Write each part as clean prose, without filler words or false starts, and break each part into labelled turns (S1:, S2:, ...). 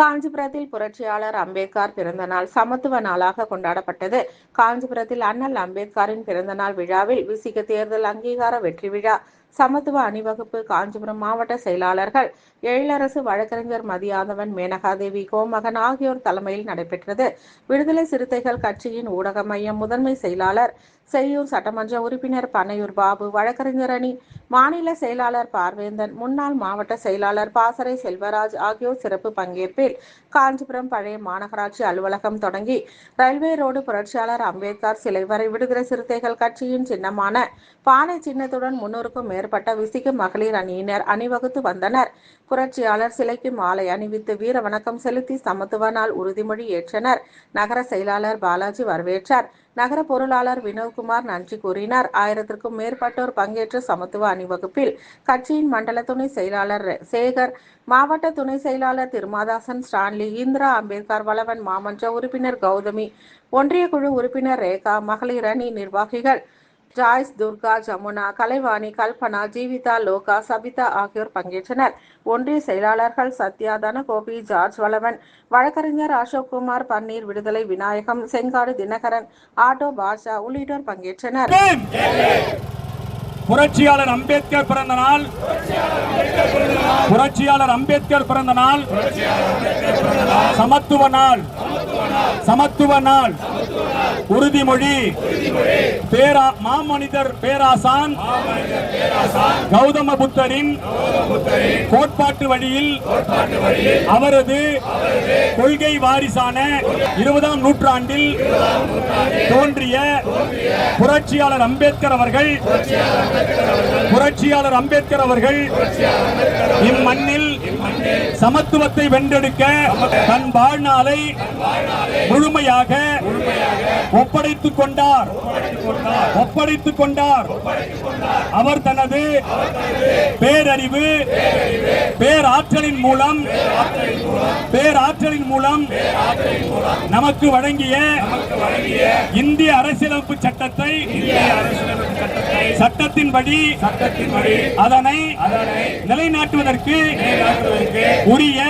S1: காஞ்சிபுரத்தில் புரட்சியாளர் அம்பேத்கர் பிறந்த நாள் சமத்துவ நாளாக கொண்டாடப்பட்டது. காஞ்சிபுரத்தில் அண்ணல் அம்பேத்கரின் பிறந்தநாள் விழாவில் விசிக தேர்தல் அங்கீகார வெற்றி விழா, சமத்துவ அணிவகுப்பு, காஞ்சிபுரம் மாவட்ட செயலாளர்கள் எழிலரசு, வழக்கறிஞர் மதியாதவன், மேனகாதேவி, கோமகன் ஆகியோர் தலைமையில் நடைபெற்றது. விடுதலை சிறுத்தைகள் கட்சியின் ஊடக மையம் முதன்மை செயலாளர் செய்யூர், சட்டமன்ற உறுப்பினர் பனையூர் பாபு, வழக்கறிஞர் அணி மாநில செயலாளர் பார்வேந்தன், முன்னாள் மாவட்ட செயலாளர் பாசறை செல்வராஜ் ஆகியோர் சிறப்பு பங்கேற்பில் காஞ்சிபுரம் பழைய மாநகராட்சி அலுவலகம் தொடங்கி ரயில்வே ரோடு புரட்சியாளர் அம்பேத்கர் சிலை வரை விடுதலை சிறுத்தைகள் கட்சியின் சின்னமான பானை சின்னத்துடன் 300க்கும் மேற்பட்ட விசிக மகளிர் அணியினர் அணிவகுத்து வந்தனர். புரட்சியாளர் சிலைக்கு மாலை அணிவித்து வீர வணக்கம் செலுத்தி சமத்துவ நாள் உறுதிமொழி ஏற்றனர். நகர செயலாளர் பாலாஜி வரவேற்றார். நகர பொருளாளர் வினோத்குமார் நன்றி கூறினார். 1000க்கும் மேற்பட்டோர் பங்கேற்ற சமத்துவ அணிவகுப்பில் கட்சியின் மண்டல துணை செயலாளர் சேகர், மாவட்ட துணை செயலாளர் திருமாதாசன், ஸ்டான்லி, இந்திரா, அம்பேத்கர் வளவன், மாமன்ற உறுப்பினர் கௌதமி, ஒன்றிய குழு உறுப்பினர் ரேகா, மகளிர் அணி நிர்வாகிகள் ஜாய்ஸ், துர்கா, ஜமுனா, கலைவாணி, கல்பனா, ஜீவிதா, லோகா, சபிதா ஆகியோர் பங்கேற்றனர். ஒன்றிய செயலாளர்கள் சத்யா, தனகோபி, ஜார்ஜ் வளவன், வழக்கறிஞர் அசோக்குமார், பன்னீர், விடுதலை விநாயகம், செங்காடு தினகரன், ஆட்டோ பாஷா உள்ளிட்டோர் பங்கேற்றனர்.
S2: புரட்சியாளர் அம்பேத்கர் பிறந்த நாள், புரட்சியாளர் அம்பேத்கர் பிறந்த நாள், சமத்துவ நாள், சமத்துவ நாள் உறுதிமொழி. மாமனிதர் பேராசான் கௌதம புத்தரின் கோட்பாட்டு வழியில் அவரது கொள்கை வாரிசான 20ஆம் நூற்றாண்டில் தோன்றிய புரட்சியாளர் அம்பேத்கர் அவர்கள் இம்மண்ணில் சமத்துவத்தை வென்றெடுக்க தன் வாழ்நாளை முழுமையாக ஒப்படைத்துக் கொண்டார். அவர் தனது பேரறிவு, பேராற்றலின் மூலம் நமக்கு வழங்கிய இந்திய அரசியலமைப்பு சட்டத்தின்படி அதனை நிலைநாட்டுவதற்கு உரிய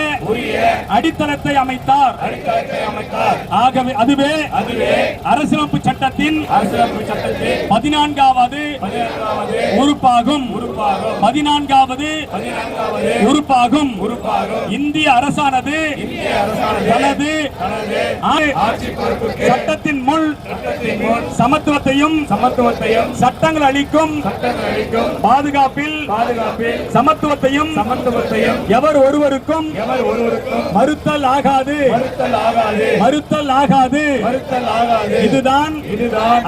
S2: அடித்தளத்தை அமைத்தார். ஆகவே அதுவே அரசியலமைப்பு சட்டத்தின் 14வது உறுப்பாகும். இந்திய அரசானது தனது சட்டத்தின் முன் சமத்துவத்தையும் சட்டங்கள் அளிக்கும் பாதுகாப்பில் சமத்துவத்தையும் எவர் ஒருவருக்கும் மறுத்தல் ஆகாது. இதுதான்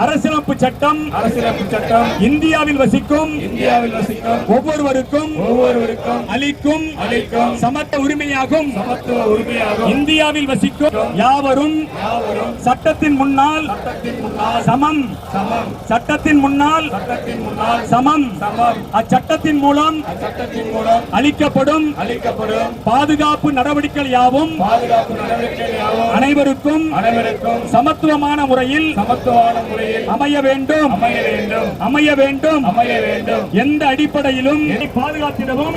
S2: அரசியலமைப்பு சட்டம். இந்தியாவில் வசிக்கும் ஒவ்வொருவருக்கும் அளிக்கும் சமத்துவ உரிமையாகும். இந்தியாவில் வசிக்கும் யாவரும் சட்டத்தின் முன்னால் சமம். அச்சட்டத்தின் மூலம் அளிக்கப்படும் பாதுகாப்பு நடவடிக்கைகள் யாவும் அனைவருக்கும் சமத்துவமான முறையில் அமைய வேண்டும். எந்த அடிப்படையிலும் பாதுகாத்திடவும்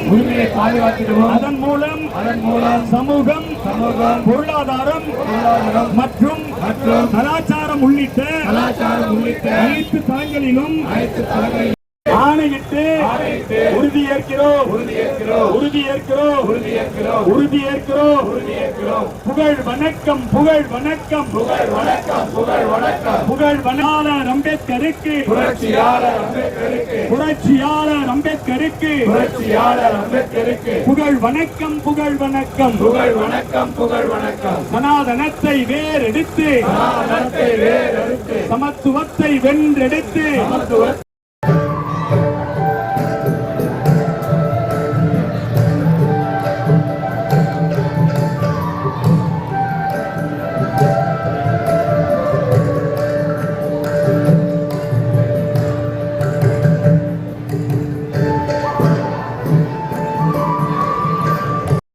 S2: அதன் மூலம் சமூகம், பொருளாதாரம் மற்றும் கலாச்சாரம் உள்ளிட்ட அனைத்து தளங்களிலும் ஆணையிட்டு உறுதியேற்கிறோம். புகழ் வணக்கம். அம்பேத்கருக்கு, புரட்சியாளர் அம்பேத்கருக்கு புகழ் வணக்கம். சனாதனத்தை வேறெடுத்து சமத்துவத்தை வென்றெடுத்து